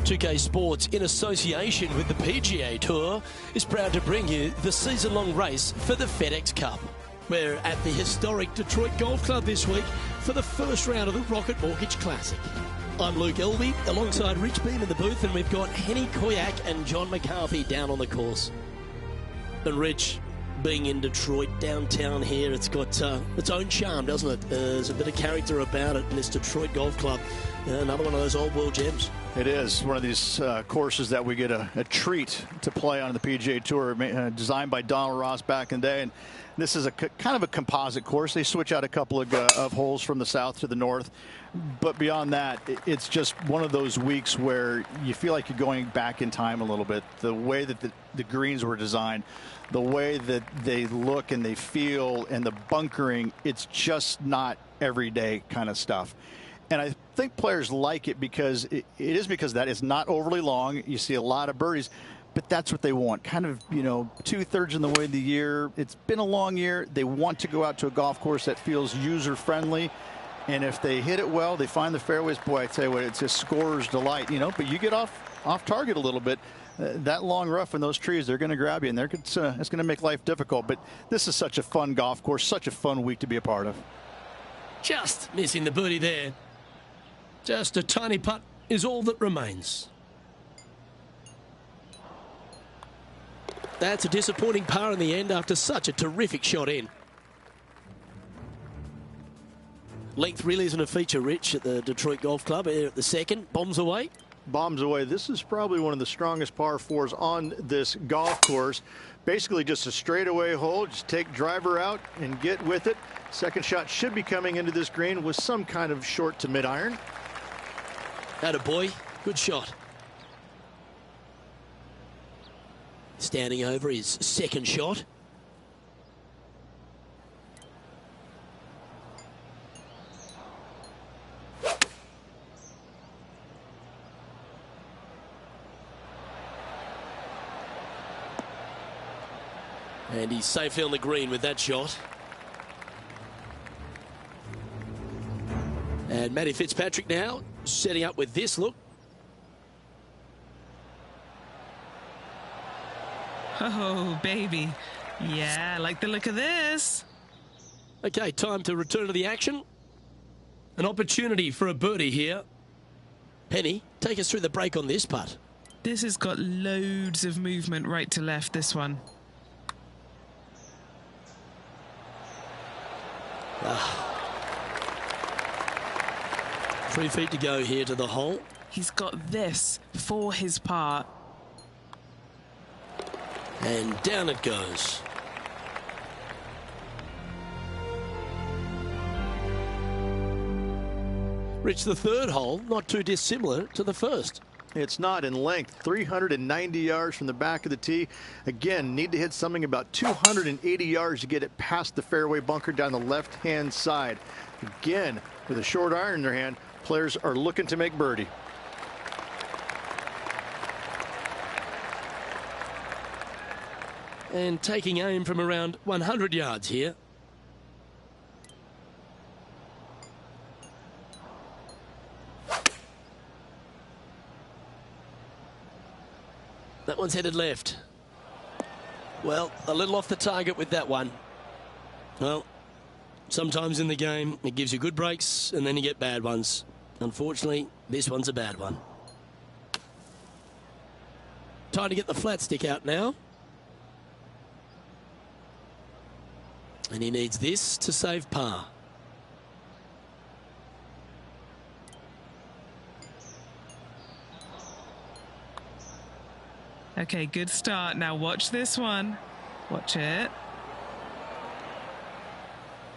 2K Sports, in association with the PGA Tour, is proud to bring you the season-long race for the FedEx Cup. We're at the historic Detroit Golf Club this week for the first round of the Rocket Mortgage Classic. I'm Luke Elby, alongside Rich Beam in the booth, and we've got Henny Koyak and John McCarthy down on the course. And Rich, being in Detroit, downtown here, it's got its own charm, doesn't it? There's a bit of character about it in this Detroit Golf Club. Another one of those old world gems. It is one of these courses that we get a treat to play on the PGA Tour, designed by Donald Ross back in the day. And this is a kind of a composite course. They switch out a couple of holes from the south to the north. But beyond that, it's just one of those weeks where you feel like you're going back in time a little bit. The way that the greens were designed, the way that they look and they feel, and the bunkering, it's just not everyday kind of stuff. And I think players like it because it is because that it's not overly long. You see a lot of birdies, but that's what they want. Kind of, you know, 2/3 of the way of the year. It's been a long year. They want to go out to a golf course that feels user friendly. And if they hit it well, they find the fairways. Boy, I tell you what, it's a scorer's delight, you know. But you get off target a little bit. That long rough and those trees, they're going to grab you, and it's going to make life difficult. But this is such a fun golf course, such a fun week to be a part of. Just missing the birdie there. Just a tiny putt is all that remains. That's a disappointing par in the end after such a terrific shot in. Length really isn't a feature, Rich, at the Detroit Golf Club. Here at the second, bombs away. Bombs away. This is probably one of the strongest par fours on this golf course. Basically just a straightaway hole. Just take driver out and get with it. Second shot should be coming into this green with some kind of short to mid iron. Attaboy, good shot. Standing over his second shot. And he's safely on the green with that shot. And Matty Fitzpatrick now setting up with this look. Oh, baby. Yeah, I like the look of this. Okay, time to return to the action. An opportunity for a birdie here. Henny, take us through the break on this putt. This has got loads of movement right to left, this one. 3 feet to go here to the hole. He's got this for his part. And down it goes. Rich, the third hole, not too dissimilar to the first. It's not in length. 390 yards from the back of the tee. Again, need to hit something about 280 yards to get it past the fairway bunker down the left-hand side. Again, with a short iron in their hand, players are looking to make birdie. And taking aim from around 100 yards here. That one's headed left. Well, a little off the target with that one. Well, sometimes in the game, it gives you good breaks and then you get bad ones. Unfortunately, this one's a bad one. Time to get the flat stick out now. And he needs this to save par. Okay, good start. Now watch this one. Watch it.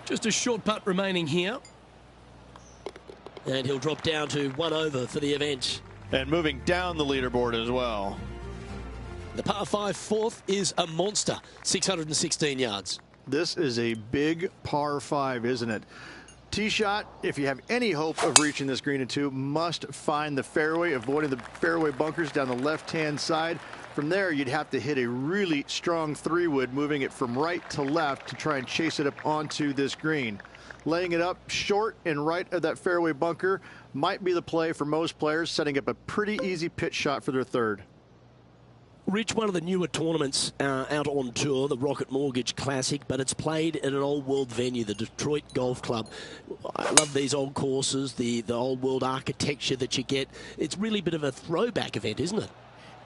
Just a short putt remaining here. And he'll drop down to 1 over for the event. And moving down the leaderboard as well. The par 5 fourth is a monster, 616 yards. This is a big par 5, isn't it? Tee shot, if you have any hope of reaching this green in 2, must find the fairway, avoiding the fairway bunkers down the left-hand side. From there, you'd have to hit a really strong 3-wood, moving it from right to left to try and chase it up onto this green. Laying it up short and right of that fairway bunker might be the play for most players, setting up a pretty easy pitch shot for their third. Rich, one of the newer tournaments out on tour, the Rocket Mortgage Classic, but it's played at an old world venue, the Detroit Golf Club. I love these old courses, the old world architecture that you get. It's really a bit of a throwback event, isn't it?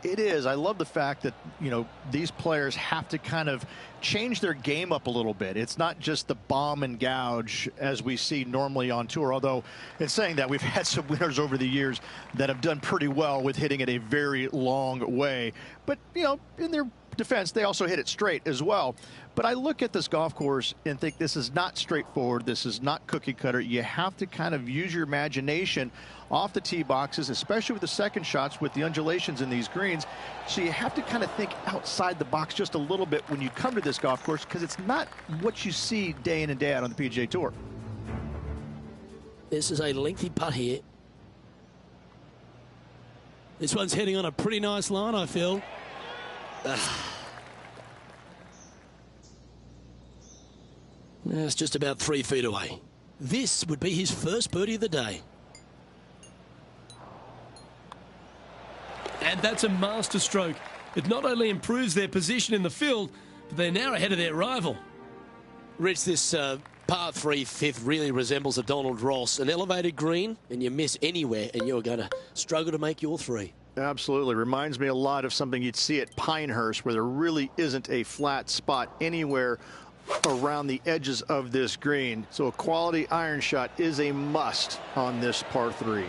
It is. I love the fact that, you know, these players have to kind of change their game up a little bit. It's not just the bomb and gouge as we see normally on tour, although in saying that, we've had some winners over the years that have done pretty well with hitting it a very long way. But, you know, in their defense, they also hit it straight as well. But I look at this golf course and think this is not straightforward. This is not cookie cutter. You have to kind of use your imagination off the tee boxes, especially with the second shots with the undulations in these greens. So you have to kind of think outside the box just a little bit when you come to this golf course, because it's not what you see day in and day out on the PGA Tour. This is a lengthy putt here. This one's heading on a pretty nice line, I feel. It's just about 3 feet away. This would be his first birdie of the day. And that's a master stroke. It not only improves their position in the field, but they're now ahead of their rival. Rich, this par 3 fifth really resembles a Donald Ross, an elevated green, and you miss anywhere, and you're going to struggle to make your 3. Absolutely. Reminds me a lot of something you'd see at Pinehurst, where there really isn't a flat spot anywhere around the edges of this green. So a quality iron shot is a must on this par 3.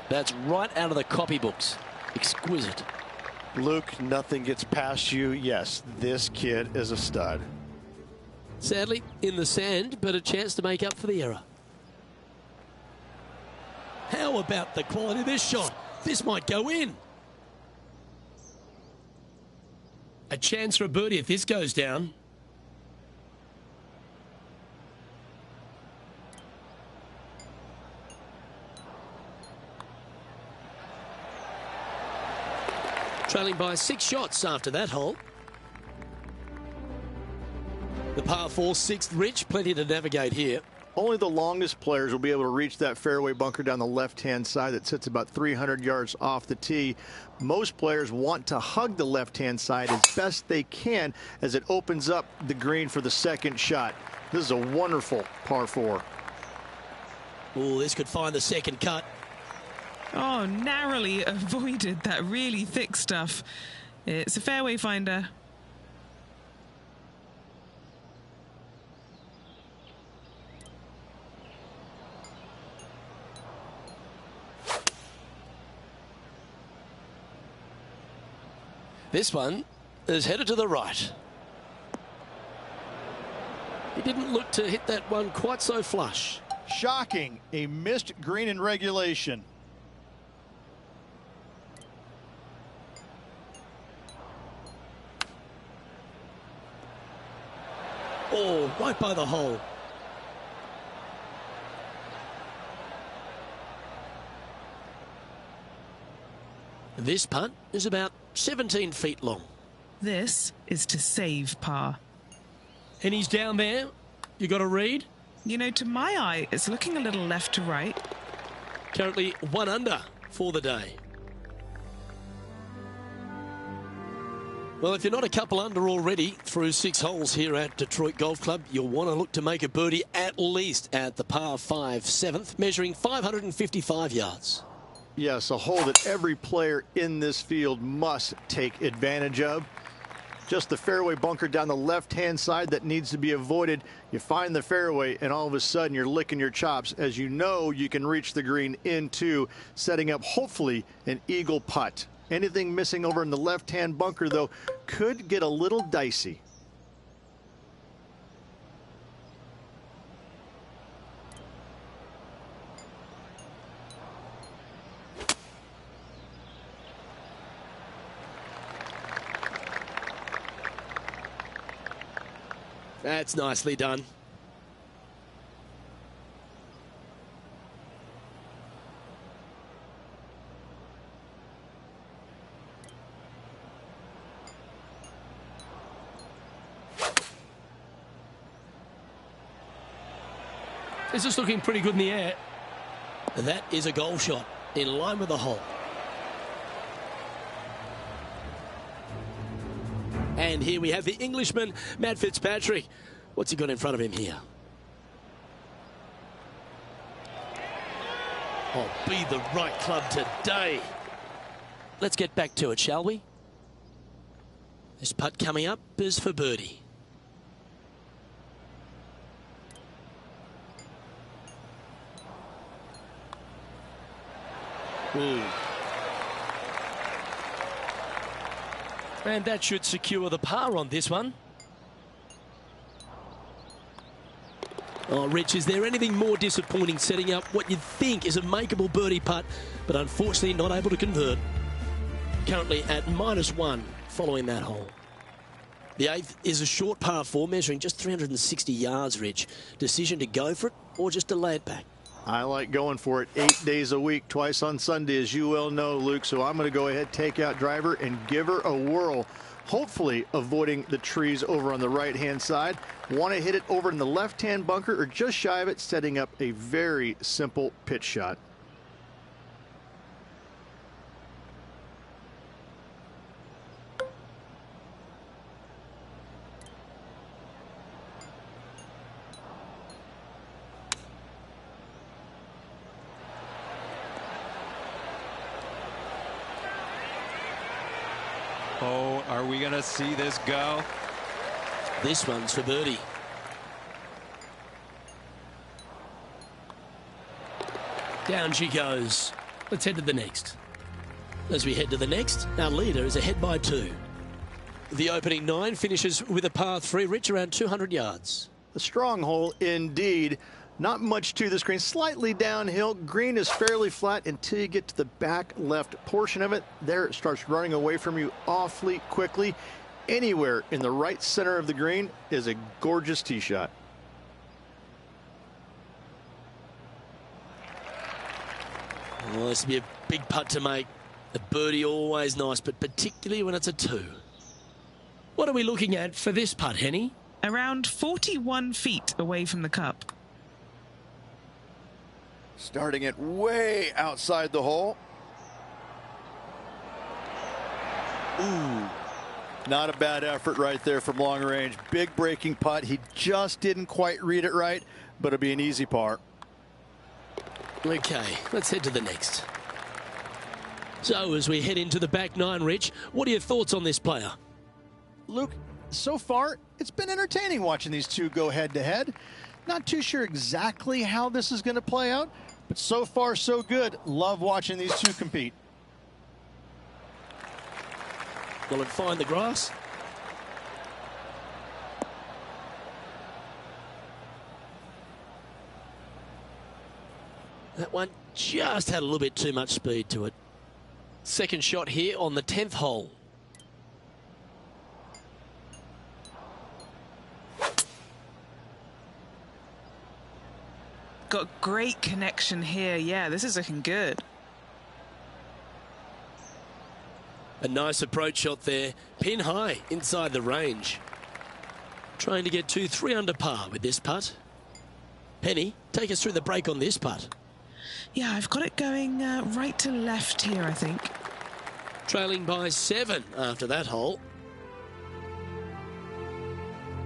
That's right out of the copybooks. Exquisite. Luke, nothing gets past you. Yes, this kid is a stud. Sadly, in the sand, but a chance to make up for the error. How about the quality of this shot? This might go in. A chance for a birdie if this goes down. Trailing by 6 shots after that hole. The par 4 6th, Rich, plenty to navigate here. Only the longest players will be able to reach that fairway bunker down the left-hand side that sits about 300 yards off the tee. Most players want to hug the left-hand side as best they can as it opens up the green for the second shot. This is a wonderful par 4. Oh, this could find the second cut. Oh, narrowly avoided that really thick stuff. It's a fairway finder. This one is headed to the right. He didn't look to hit that one quite so flush. Shocking, a missed green in regulation. Oh, right by the hole. This putt is about 17 feet long. This is to save par. And he's down there. You got to read. You know, to my eye, it's looking a little left to right. Currently 1 under for the day. Well, if you're not a couple under already through 6 holes here at Detroit Golf Club, you'll want to look to make a birdie at least at the par 5 7th, measuring 555 yards. Yes, a hole that every player in this field must take advantage of. Just the fairway bunker down the left-hand side that needs to be avoided. You find the fairway, and all of a sudden you're licking your chops as you know you can reach the green into, setting up hopefully an eagle putt. Anything missing over in the left-hand bunker, though, could get a little dicey. That's nicely done. This is looking pretty good in the air. That is a goal shot in line with the hole. And here we have the Englishman, Matt Fitzpatrick. What's he got in front of him here? Oh, be the right club today. Let's get back to it, shall we? This putt coming up is for birdie. Ooh. And that should secure the par on this one. Oh, Rich, is there anything more disappointing setting up what you'd think is a makeable birdie putt, but unfortunately not able to convert? Currently at -1 following that hole. The 8th is a short par 4 measuring just 360 yards, Rich. Decision to go for it or just delay it back? I like going for it 8 days a week, twice on Sunday, as you well know, Luke. So I'm going to go ahead, take out driver, and give her a whirl. Hopefully avoiding the trees over on the right-hand side. Want to hit it over in the left-hand bunker or just shy of it, setting up a very simple pitch shot. Oh, are we going to see this go? This one's for birdie. Down she goes. Let's head to the next. As we head to the next, our leader is ahead by 2. The opening 9 finishes with a par 3, Rich, around 200 yards. A strong hole indeed. Not much to this green, slightly downhill. Green is fairly flat until you get to the back left portion of it. There it starts running away from you awfully quickly. Anywhere in the right center of the green is a gorgeous tee shot. Well, this would be a big putt to make. A birdie always nice, but particularly when it's a 2. What are we looking at for this putt, Henny? Around 41 feet away from the cup. Starting it way outside the hole. Ooh. Not a bad effort right there from long range. Big breaking putt. He just didn't quite read it right, but it'll be an easy par. Okay, let's head to the next. So as we head into the back 9, Rich, what are your thoughts on this player? Luke, so far, it's been entertaining watching these two go head-to-head. Not too sure exactly how this is going to play out, but so far, so good. Love watching these two compete. Will it find the grass? That one just had a little bit too much speed to it. Second shot here on the 10th hole. Got great connection here. Yeah, this is looking good. A nice approach shot there. Pin high inside the range. Trying to get to 3 under par with this putt. Penny, take us through the break on this putt. Yeah, I've got it going right to left here, I think. Trailing by 7 after that hole.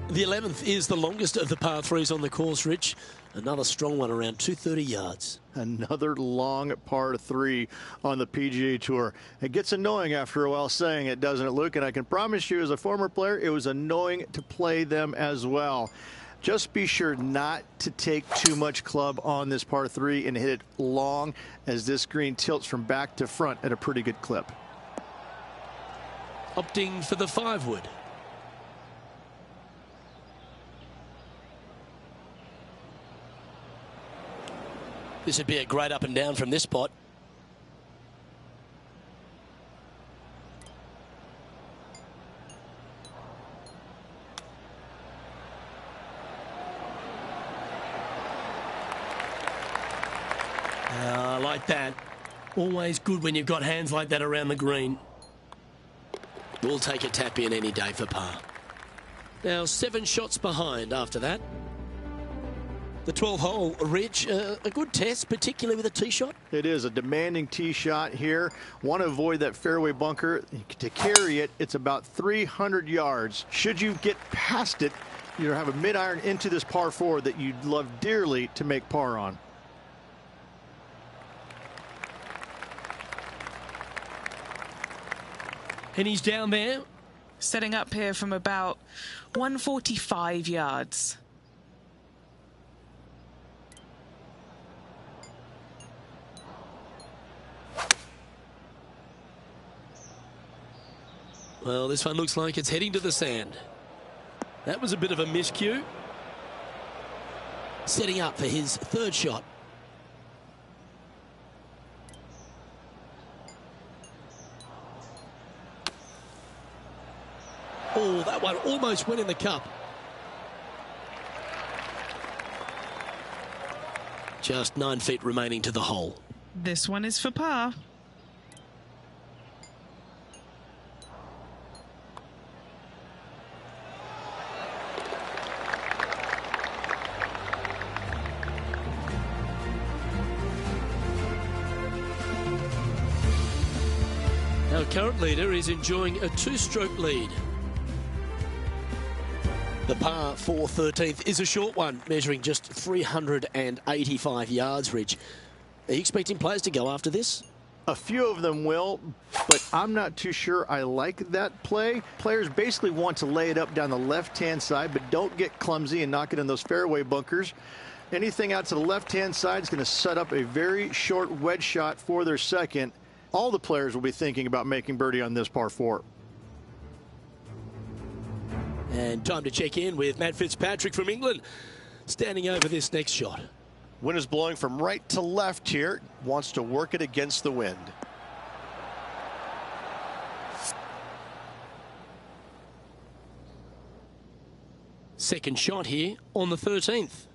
The 11th is the longest of the par 3s on the course, Rich. Another strong one around 230 yards. Another long par 3 on the PGA Tour. It gets annoying after a while saying it, doesn't it, Luke? And I can promise you as a former player, it was annoying to play them as well. Just be sure not to take too much club on this par 3 and hit it long, as this green tilts from back to front at a pretty good clip. Opting for the 5 wood. This would be a great up and down from this spot. I like that. Always good when you've got hands like that around the green. We'll take a tap in any day for par. Now 7 shots behind after that. The 12th hole, Rich, a good test, particularly with a tee shot. It is a demanding tee shot here. Want to avoid that fairway bunker. To carry it, it's about 300 yards. Should you get past it, you'll have a mid-iron into this par 4 that you'd love dearly to make par on. And he's down there. Setting up here from about 145 yards. Well, this one looks like it's heading to the sand. That was a bit of a miscue. Setting up for his 3rd shot. Oh, that one almost went in the cup. Just 9 feet remaining to the hole. This one is for par. Our current leader is enjoying a 2-stroke lead. The par 4 13th is a short one, measuring just 385 yards, Rich. Are you expecting players to go after this? A few of them will, but I'm not too sure I like that play. Players basically want to lay it up down the left-hand side, but don't get clumsy and knock it in those fairway bunkers. Anything out to the left-hand side is going to set up a very short wedge shot for their 2nd. All the players will be thinking about making birdie on this par 4. And time to check in with Matt Fitzpatrick from England, standing over this next shot. Wind is blowing from right to left here. Wants to work it against the wind. Second shot here on the 13th.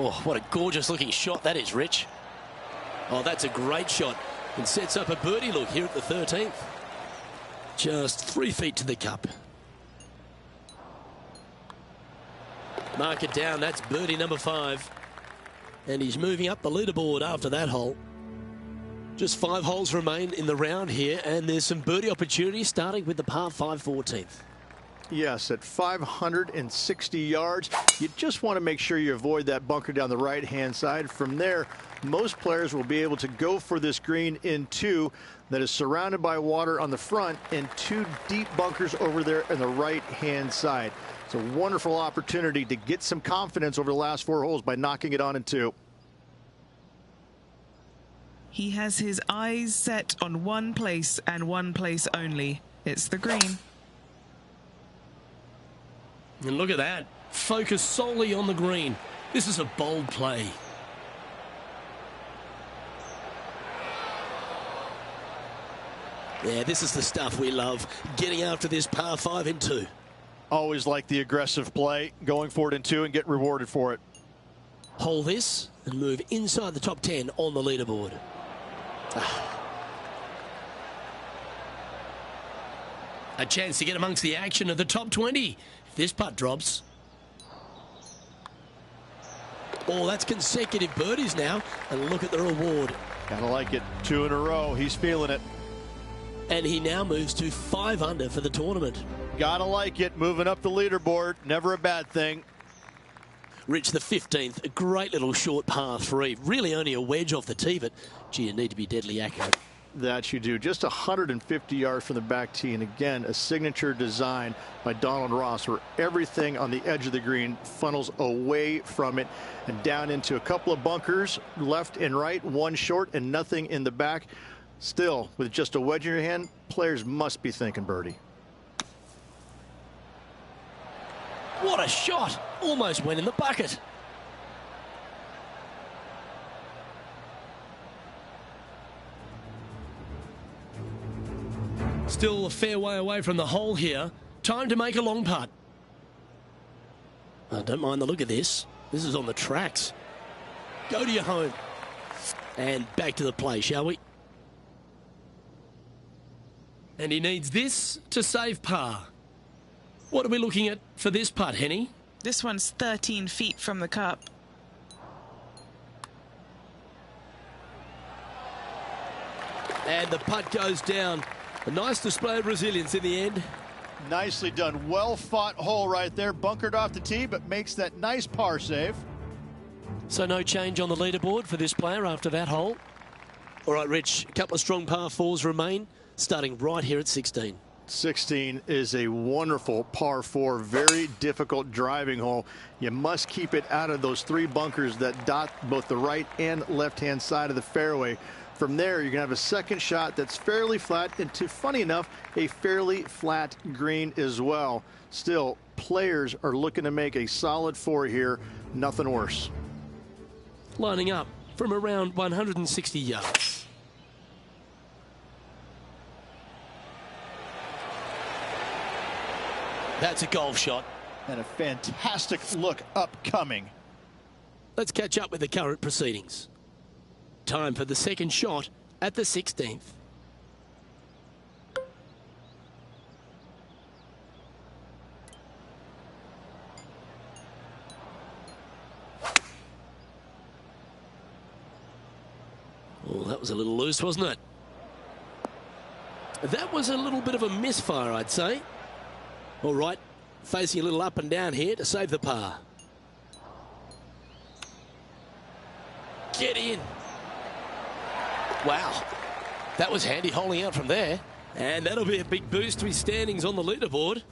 Oh, what a gorgeous looking shot that is, Rich. Oh, that's a great shot. And sets up a birdie look here at the 13th. Just 3 feet to the cup. Mark it down, that's birdie number 5. And he's moving up the leaderboard after that hole. Just 5 holes remain in the round here, and there's some birdie opportunities starting with the par 5 14th. Yes, at 560 yards, you just want to make sure you avoid that bunker down the right-hand side. From there, most players will be able to go for this green in 2 that is surrounded by water on the front and 2 deep bunkers over there on the right-hand side. It's a wonderful opportunity to get some confidence over the last 4 holes by knocking it on in 2. He has his eyes set on one place and one place only. It's the green. And look at that. Focus solely on the green. This is a bold play. Yeah, this is the stuff we love. Getting after this par 5 in 2. Always like the aggressive play, going for it in 2 and get rewarded for it. Hole this and move inside the top 10 on the leaderboard. A chance to get amongst the action of the top 20. If this putt drops. Oh, that's consecutive birdies now. And look at the reward. Gotta like it. 2 in a row. He's feeling it. And he now moves to 5 under for the tournament. Gotta like it. Moving up the leaderboard. Never a bad thing. Rich, the 15th. A great little short par 3. Really only a wedge off the tee, but gee, you need to be deadly accurate. That you do. Just 150 yards from the back tee, and again a signature design by Donald Ross where everything on the edge of the green funnels away from it and down into a couple of bunkers left and right, 1 short and nothing in the back. Still, with just a wedge in your hand, players must be thinking birdie. What a shot! Almost went in the bucket. Still a fair way away from the hole here. Time to make a long putt. I don't mind the look of this. This is on the tracks. Go to your home. And back to the play, shall we? And he needs this to save par. What are we looking at for this putt, Henny? This one's 13 feet from the cup. And the putt goes down. A nice display of resilience in the end. Nicely done. Well fought hole right there. Bunkered off the tee, but makes that nice par save. So no change on the leaderboard for this player after that hole. All right, Rich, a couple of strong par fours remain, starting right here at 16. 16 is a wonderful par 4, very difficult driving hole. You must keep it out of those 3 bunkers that dot both the right and left-hand side of the fairway. From there, you're going to have a second shot that's fairly flat, and funny enough, a fairly flat green as well. Still, players are looking to make a solid 4 here, nothing worse. Lining up from around 160 yards. That's a golf shot. And a fantastic look upcoming. Let's catch up with the current proceedings. Time for the second shot at the 16th. Oh, that was a little loose, wasn't it? That was a little bit of a misfire, I'd say. All right, facing a little up and down here to save the par. Get in. Wow, that was handy holding out from there. And that'll be a big boost to his standings on the leaderboard.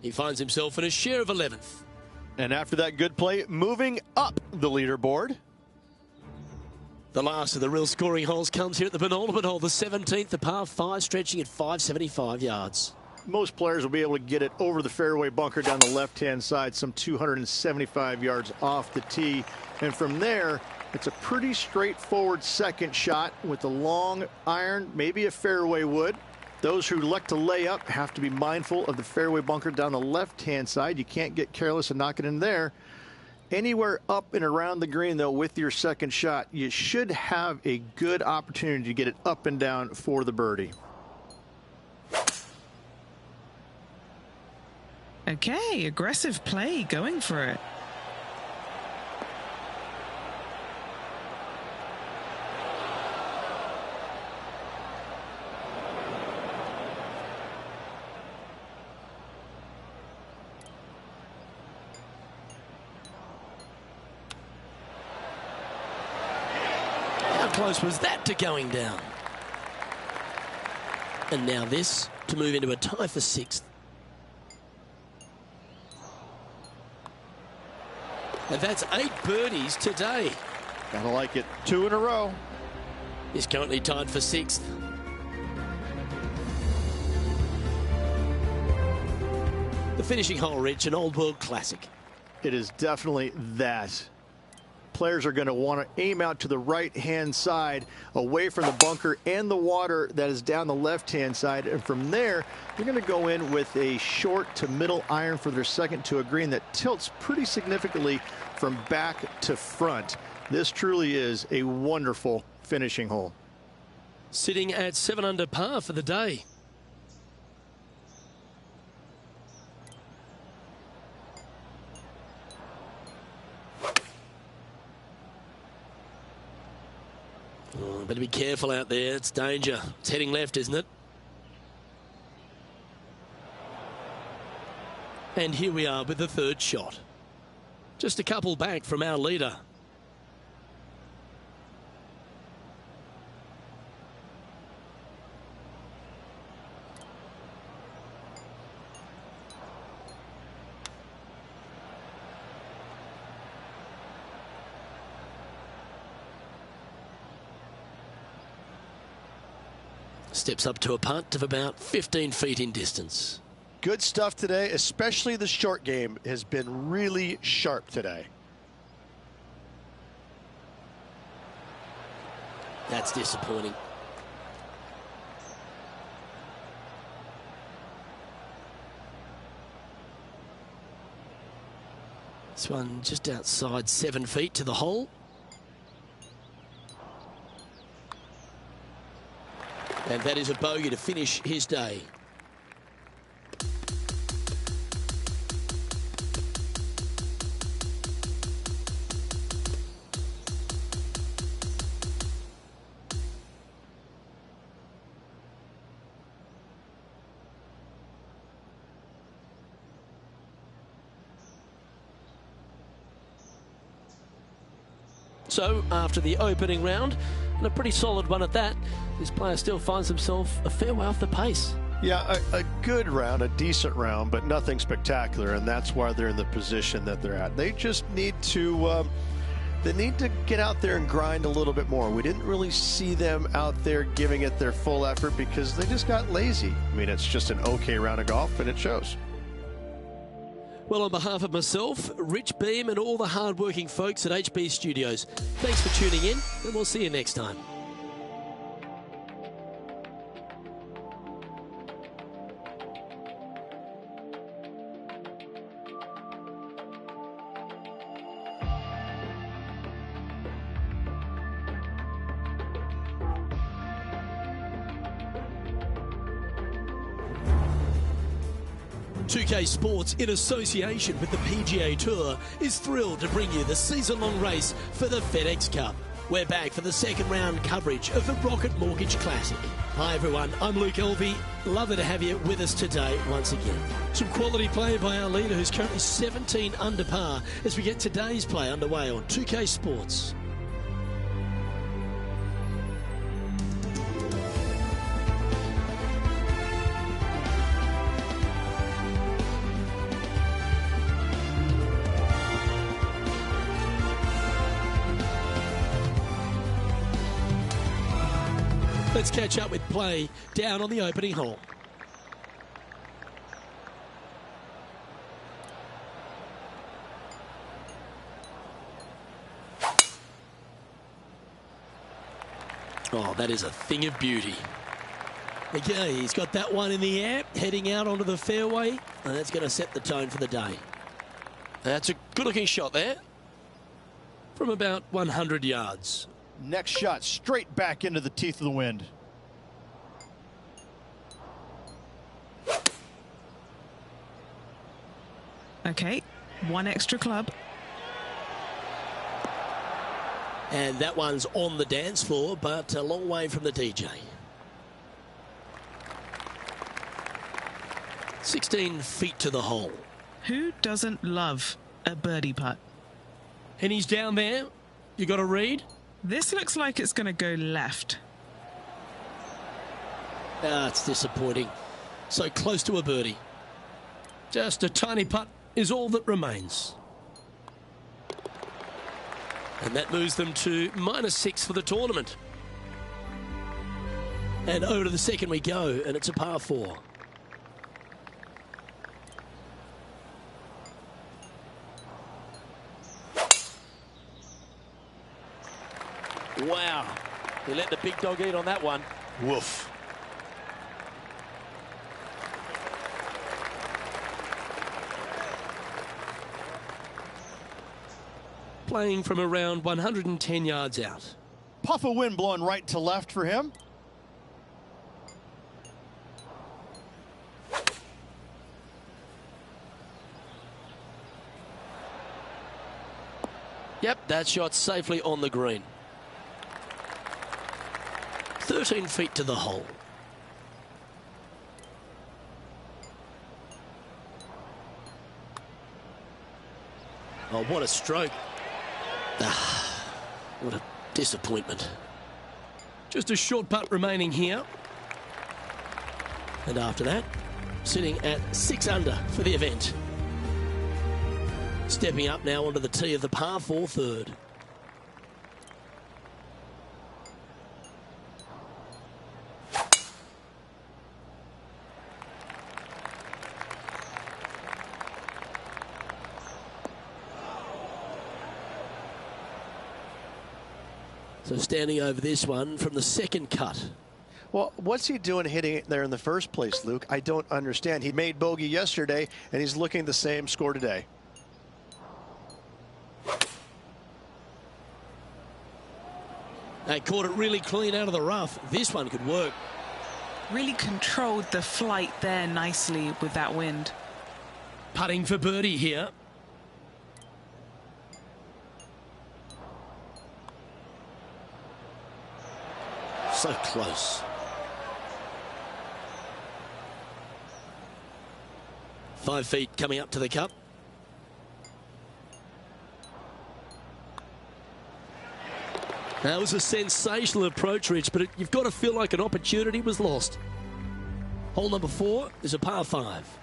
He finds himself in a share of 11th. And after that good play, moving up the leaderboard. The last of the real scoring holes comes here at the penultimate hole, the 17th, the par 5, stretching at 575 yards. Most players will be able to get it over the fairway bunker down the left-hand side, some 275 yards off the tee. And from there, it's a pretty straightforward second shot with a long iron, maybe a fairway wood. Those who like to lay up have to be mindful of the fairway bunker down the left-hand side. You can't get careless and knock it in there. Anywhere up and around the green, though, with your second shot, you should have a good opportunity to get it up and down for the birdie. Okay, aggressive play, going for it. How close was that to going down? And now this to move into a tie for 6th. And that's 8 birdies today. Gotta like it. 2 in a row. He's currently tied for 6th. The finishing hole, Rich, an old world classic. It is definitely that. Players are going to want to aim out to the right-hand side, away from the bunker and the water that is down the left-hand side. And from there, they're going to go in with a short to middle iron for their second to a green that tilts pretty significantly from back to front. This truly is a wonderful finishing hole. Sitting at 7 under par for the day. Oh, better be careful out there. It's danger. It's heading left, isn't it? And here we are with the third shot. Just a couple back from our leader. Steps up to a putt of about 15 feet in distance. Good stuff today, especially the short game has been really sharp today. That's disappointing. This one just outside 7 feet to the hole. And that is a bogey to finish his day. So, after the opening round, and a pretty solid one at that, this player still finds himself a fair way off the pace. Yeah, a good round, a decent round, but nothing spectacular, and that's why they're in the position that they're at. They just need to get out there and grind a little bit more. We didn't really see them out there giving it their full effort because they just got lazy. I mean, it's just an okay round of golf, and it shows. Well, on behalf of myself, Rich Beam, and all the hard-working folks at HB Studios, thanks for tuning in, and we'll see you next time. Sports, in association with the PGA Tour, is thrilled to bring you the season-long race for the FedEx Cup. We're back for the second round coverage of the Rocket Mortgage Classic. Hi everyone, I'm Luke Elvey. Lovely to have you with us today once again. Some quality play by our leader, who's currently 17 under par, as we get today's play underway on 2K Sports. Let's catch up with play down on the opening hole. Oh, that is a thing of beauty. Okay, he's got that one in the air, heading out onto the fairway, and that's going to set the tone for the day. That's a good-looking shot there from about 100 yards. Next shot, straight back into the teeth of the wind. Okay, one extra club. And that one's on the dance floor, but a long way from the DJ. 16 feet to the hole. Who doesn't love a birdie putt? And he's down there. You got a read? This looks like it's going to go left. It's disappointing. So close to a birdie. Just a tiny putt is all that remains. And that moves them to -6 for the tournament. And over to the second we go, and it's a par 4. Wow. He let the big dog eat on that one. Woof. Playing from around 110 yards out. Puff of wind blowing right to left for him. Yep, that shot safely on the green. 13 feet to the hole. Oh, what a stroke. Ah, what a disappointment. Just a short putt remaining here. And after that, sitting at 6 under for the event. Stepping up now onto the tee of the par 4 third. So standing over this one from the second cut. Well, what's he doing hitting it there in the first place, Luke? I don't understand. He made bogey yesterday, and he's looking at the same score today. They caught it really clean out of the rough. This one could work. Really controlled the flight there nicely with that wind. Putting for birdie here. So close. Five feet coming up to the cup. That was a sensational approach, Rich, but you've got to feel like an opportunity was lost. Hole number 4 is a par 5.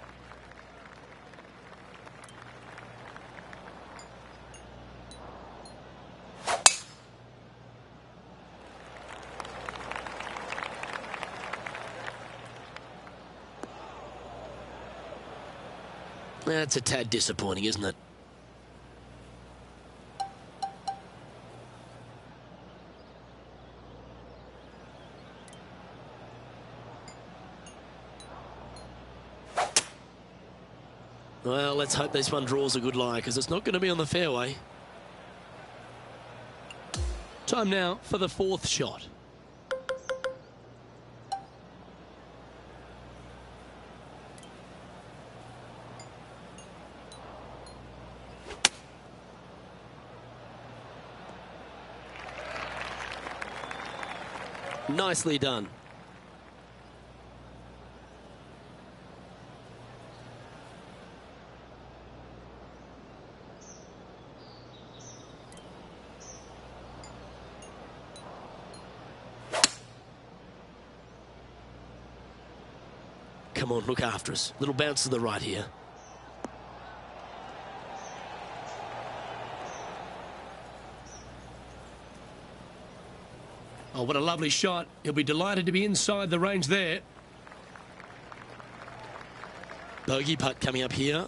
That's a tad disappointing, isn't it? Well, let's hope this one draws a good lie, because it's not going to be on the fairway. Time now for the 4th shot. Nicely done. Come on, look after us. Little bounce to the right here. Oh, what a lovely shot. He'll be delighted to be inside the range there. Bogey putt coming up here.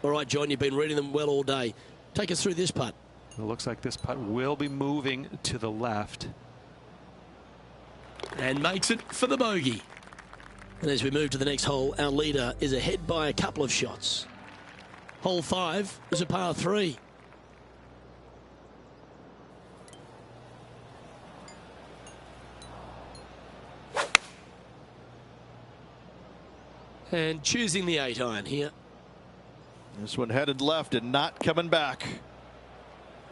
All right, John, you've been reading them well all day. Take us through this putt. It looks like this putt will be moving to the left. And makes it for the bogey. And as we move to the next hole, our leader is ahead by a couple of shots. Hole 5 is a par 3. And choosing the 8-iron here. This one headed left and not coming back.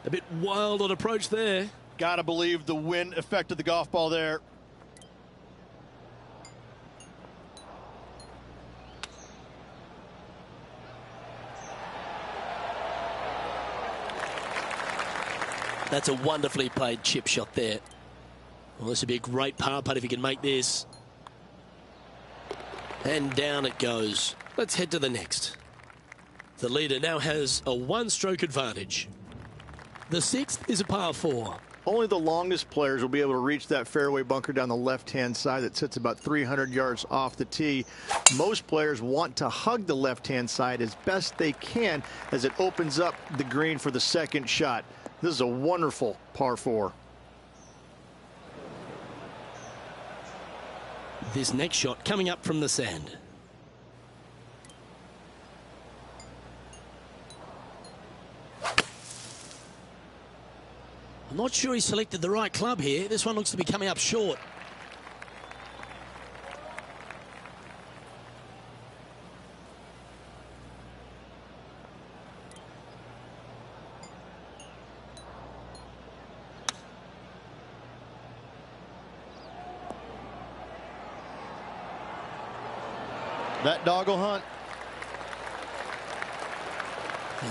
A bit wild on approach there. Gotta believe the wind affected the golf ball there. That's a wonderfully played chip shot there. Well, this would be a great par putt if he can make this. And down it goes. Let's head to the next. The leader now has a 1-stroke advantage. The 6th is a par 4. Only the longest players will be able to reach that fairway bunker down the left-hand side that sits about 300 yards off the tee. Most players want to hug the left-hand side as best they can as it opens up the green for the 2nd shot. This is a wonderful par 4. This next shot coming up from the sand. I'm not sure he selected the right club here. This one looks to be coming up short. That dog will hunt.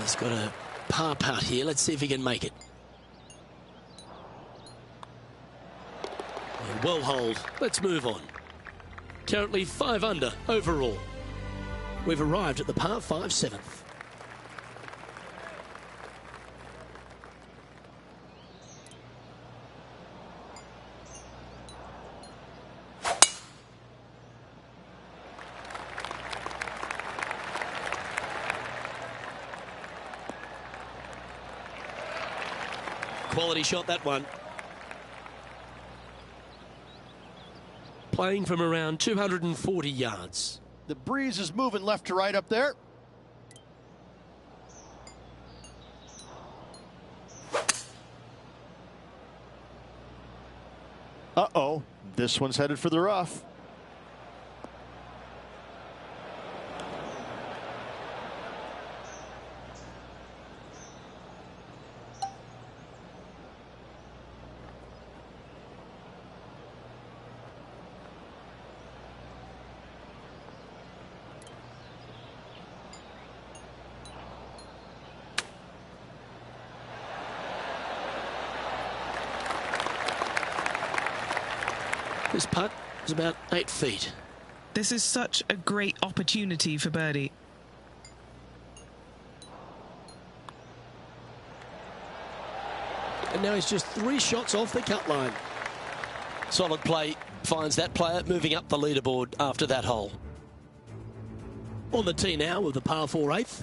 He's got a par putt here. Let's see if he can make it. Well holed. Let's move on. Currently 5 under overall. We've arrived at the par 5 7th. Quality shot, that one. Playing from around 240 yards. The breeze is moving left to right up there. Uh-oh, this one's headed for the rough. This putt is about 8 feet. This is such a great opportunity for birdie. And now he's just 3 shots off the cut line. Solid play finds that player moving up the leaderboard after that hole. On the tee now with the par 4 8th.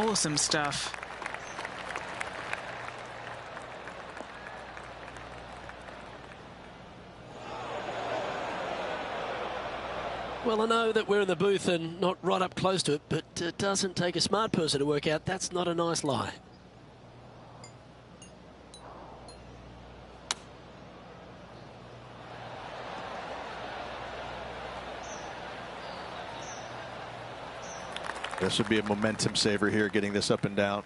Awesome stuff. Well, I know that we're in the booth and not right up close to it, but it doesn't take a smart person to work out that's not a nice lie. This would be a momentum saver here, getting this up and down.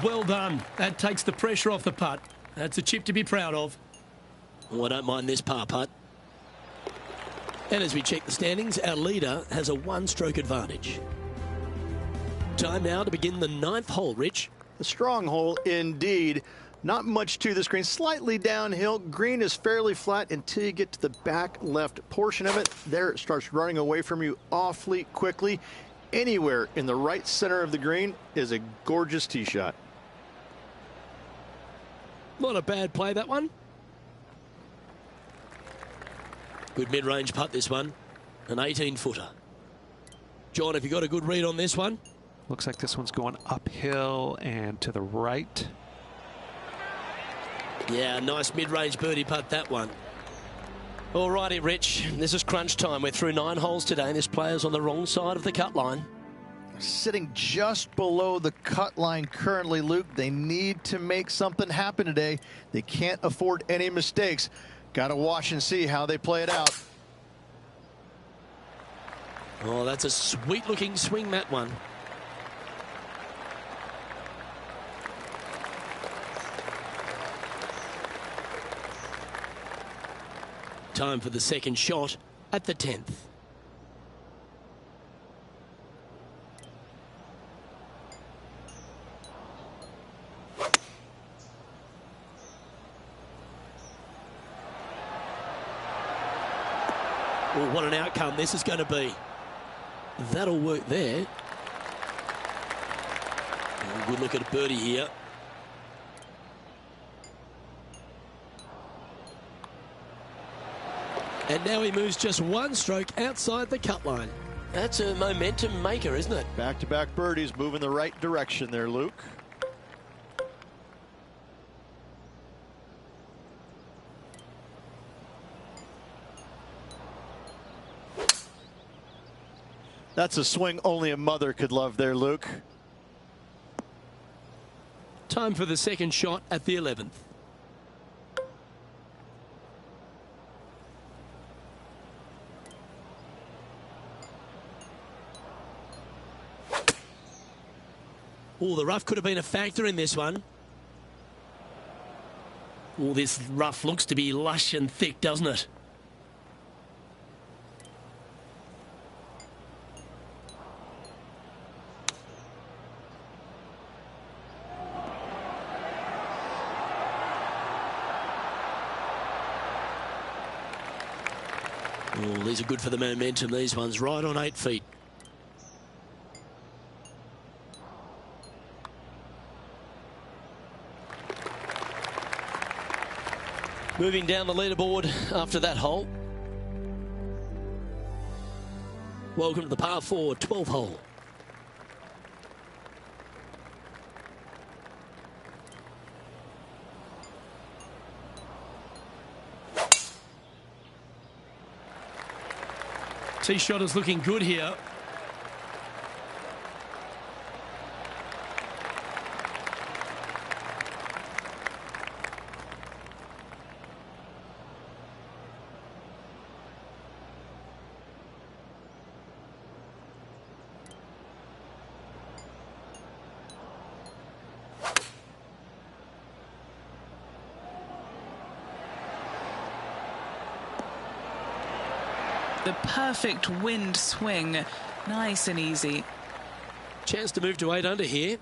Well done. That takes the pressure off the putt. That's a chip to be proud of. Oh, I don't mind this par putt. And as we check the standings, our leader has a 1-stroke advantage. Time now to begin the 9th hole, Rich. A strong hole indeed. Not much to this green, slightly downhill. Green is fairly flat until you get to the back left portion of it. There it starts running away from you awfully quickly. Anywhere in the right center of the green is a gorgeous tee shot. Not a bad play, that one. Good mid-range putt, this one. An 18-footer. John, have you got a good read on this one? Looks like this one's going uphill and to the right. Yeah, nice mid-range birdie putt, that one. All righty, Rich. This is crunch time. We're through 9 holes today, and this player's on the wrong side of the cut line. Sitting just below the cut line currently, Luke. They need to make something happen today. They can't afford any mistakes. Got to watch and see how they play it out. Oh, that's a sweet-looking swing, that one. Time for the second shot at the 10th. Oh, what an outcome this is going to be. That'll work there. Oh, good look at a birdie here. And now he moves just 1 stroke outside the cut line. That's a momentum maker, isn't it? Back-to-back birdies, moving the right direction there, Luke. That's a swing only a mother could love there, Luke. Time for the second shot at the 11th. Oh, the rough could have been a factor in this one. Oh, this rough looks to be lush and thick, doesn't it? Oh, these are good for the momentum, these ones, right on 8 feet. Moving down the leaderboard after that hole. Welcome to the par 4 12th hole. Tee shot is looking good here. The perfect wind swing, nice and easy. Chance to move to 8 under here.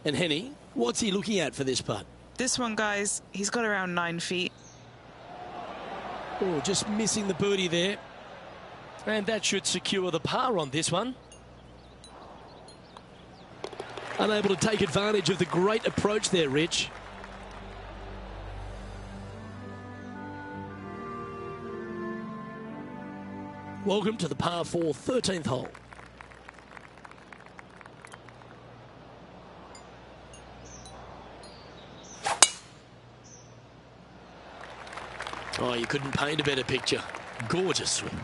And Henny, what's he looking at for this putt? This one, guys, he's got around 9 feet. Oh, just missing the birdie there. And that should secure the par on this one. Unable to take advantage of the great approach there, Rich. Welcome to the par 4 13th hole. Oh, you couldn't paint a better picture. Gorgeous swing.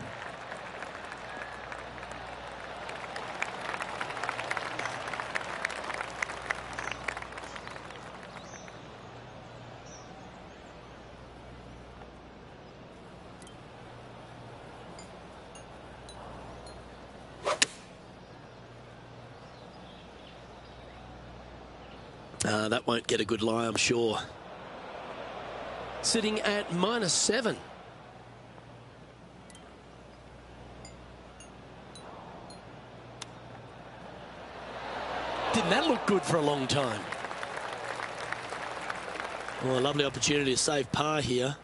That won't get a good lie, I'm sure. Sitting at -7. Didn't that look good for a long time? Oh, a lovely opportunity to save par here.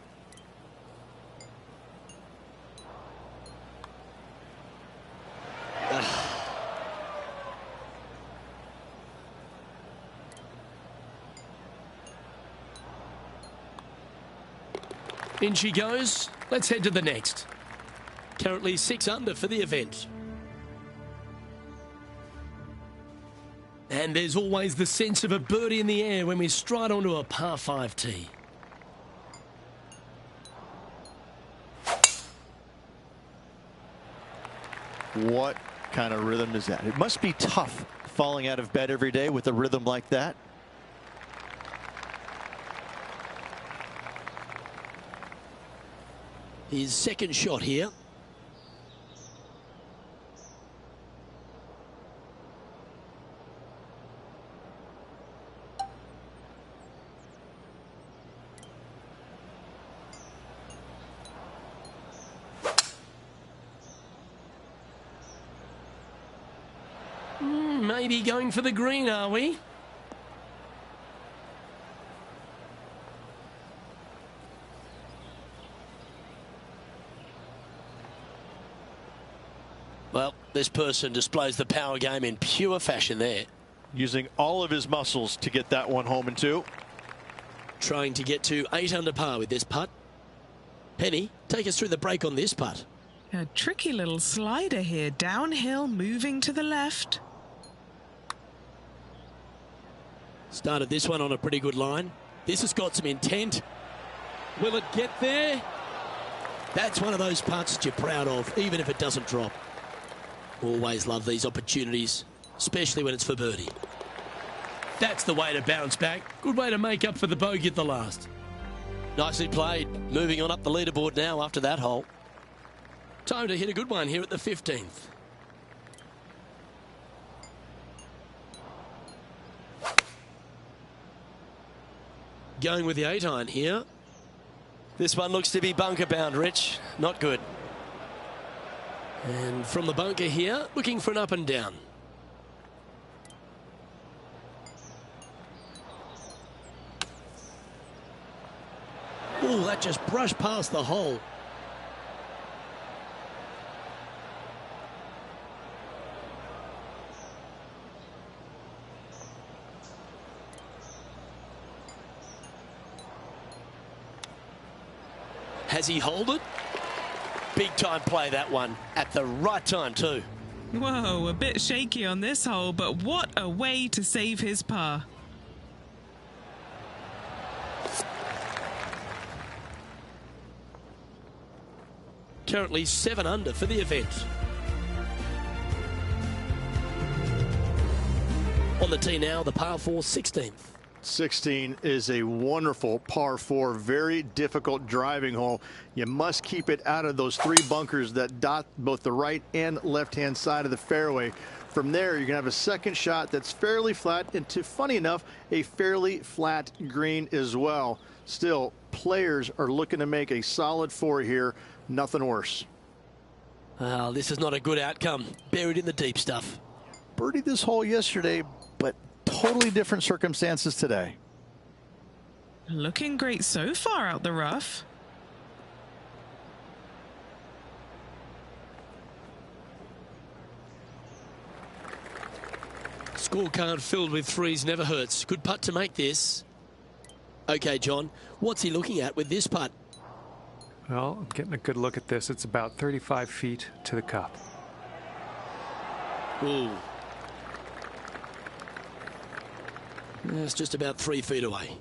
In she goes. Let's head to the next. Currently 6 under for the event. And there's always the sense of a birdie in the air when we stride onto a par 5 tee. What kind of rhythm is that? It must be tough falling out of bed every day with a rhythm like that. His second shot here. Maybe going for the green, are we? Well, this person displays the power game in pure fashion there. Using all of his muscles to get that one home in 2. Trying to get to 8 under par with this putt. Penny, take us through the break on this putt. A tricky little slider here, downhill, moving to the left. Started this one on a pretty good line. This has got some intent. Will it get there? That's one of those putts that you're proud of, even if it doesn't drop. Always love these opportunities, especially when it's for birdie. That's the way to bounce back. Good way to make up for the bogey at the last. Nicely played. Moving on up the leaderboard now after that hole. Time to hit a good one here at the 15th. Going with the 8-iron here. This one looks to be bunker bound, Rich. Not good. And from the bunker here, looking for an up and down. Oh, that just brushed past the hole. Has he holed it? big time play, that one, at the right time too. Whoa, a bit shaky on this hole, but what a way to save his par. Currently 7 under for the event. On the tee now, the par 4 16th. 16 is a wonderful par 4, very difficult driving hole. You must keep it out of those 3 bunkers that dot both the right and left-hand side of the fairway. From there, you're going to have a second shot that's fairly flat, and funny enough, a fairly flat green as well. Still, players are looking to make a solid 4 here. Nothing worse. Well, this is not a good outcome. Buried in the deep stuff. Birdied this hole yesterday, but totally different circumstances today. Looking great so far out the rough. Scorecard filled with 3s never hurts. Good putt to make this. Okay, John, what's he looking at with this putt? Well, I'm getting a good look at this. It's about 35 feet to the cup. Ooh. It's just about 3 feet away.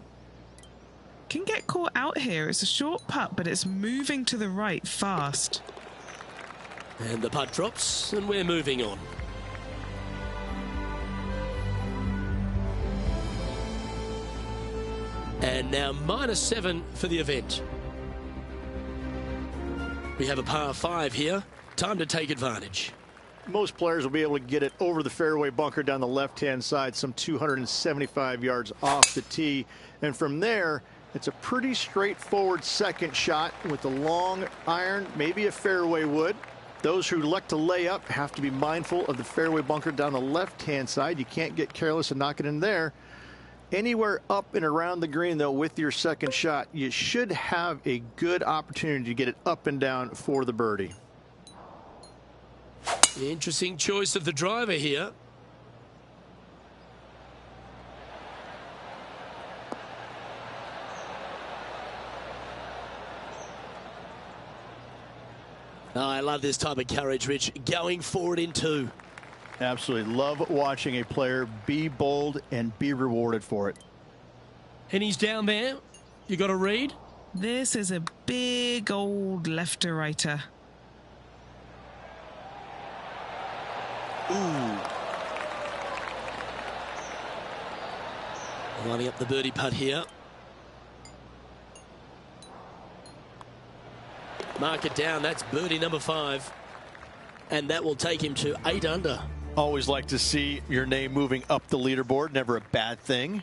Can get caught out here. It's a short putt, but it's moving to the right fast. And the putt drops, and we're moving on. And now -7 for the event. We have a par 5 here. Time to take advantage. Most players will be able to get it over the fairway bunker down the left-hand side, some 275 yards off the tee. And from there, it's a pretty straightforward second shot with a long iron, maybe a fairway wood. Those who elect to lay up have to be mindful of the fairway bunker down the left-hand side. You can't get careless and knock it in there. Anywhere up and around the green, though, with your second shot, you should have a good opportunity to get it up and down for the birdie. Interesting choice of the driver here. Oh, I love this type of courage, Rich. Going forward in 2. Absolutely. Love watching a player be bold and be rewarded for it. And he's down there. You got to read. This is a big old left-to-righter. Ooh. Lining up the birdie putt here. Mark it down. That's birdie number 5. And that will take him to 8 under. Always like to see your name moving up the leaderboard. Never a bad thing.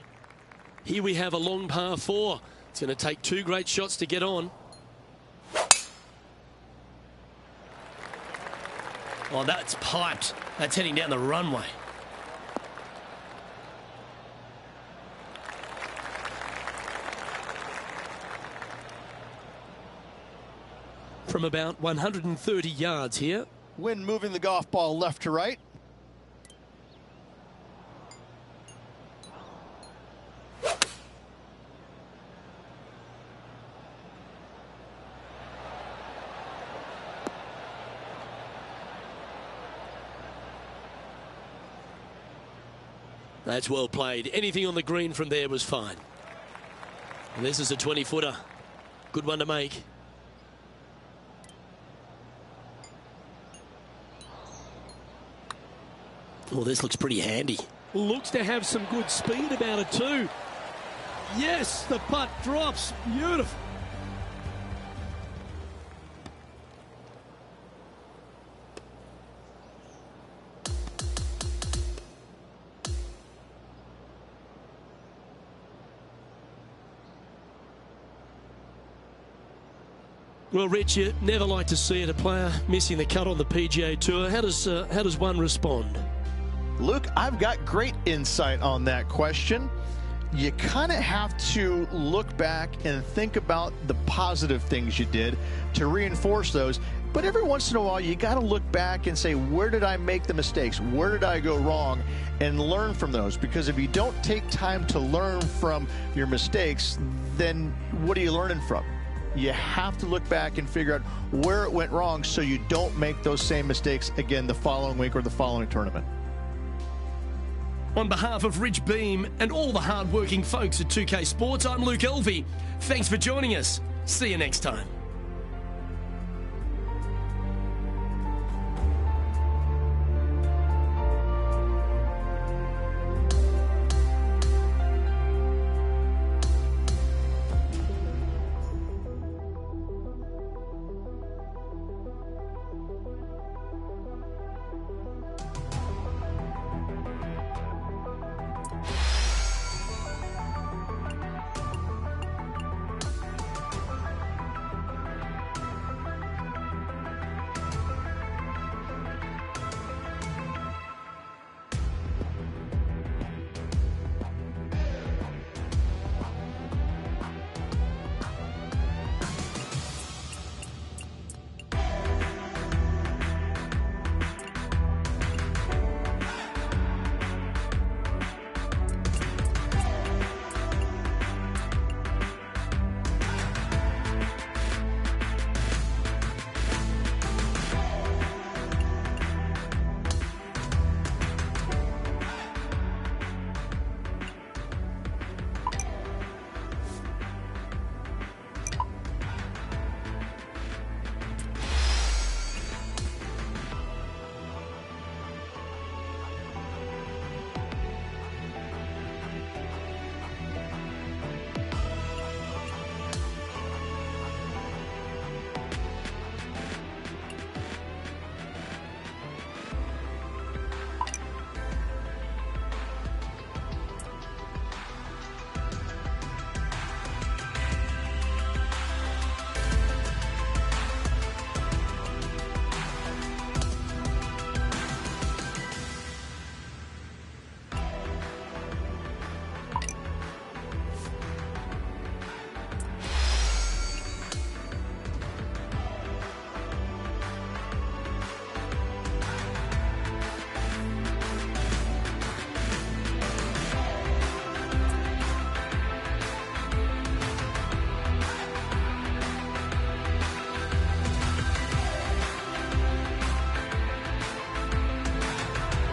Here we have a long par 4. It's going to take 2 great shots to get on. Oh, that's piped. That's heading down the runway. From about 130 yards here. Wind moving the golf ball left to right. That's well played. Anything on the green from there was fine. And this is a 20-footer. Good one to make. Well, this looks pretty handy. Looks to have some good speed about it too. Yes, the putt drops. Beautiful. Well, Rich, you never like to see it, a player missing the cut on the PGA Tour. How does one respond? Luke, I've got great insight on that question. You kind of have to look back and think about the positive things you did to reinforce those. But every once in a while, you got to look back and say, where did I make the mistakes? Where did I go wrong? And learn from those. Because if you don't take time to learn from your mistakes, then what are you learning from? you have to look back and figure out where it went wrong so you don't make those same mistakes again the following week or the following tournament. On behalf of Rich Beam and all the hard-working folks at 2K Sports, I'm Luke Elvey. Thanks for joining us. See you next time.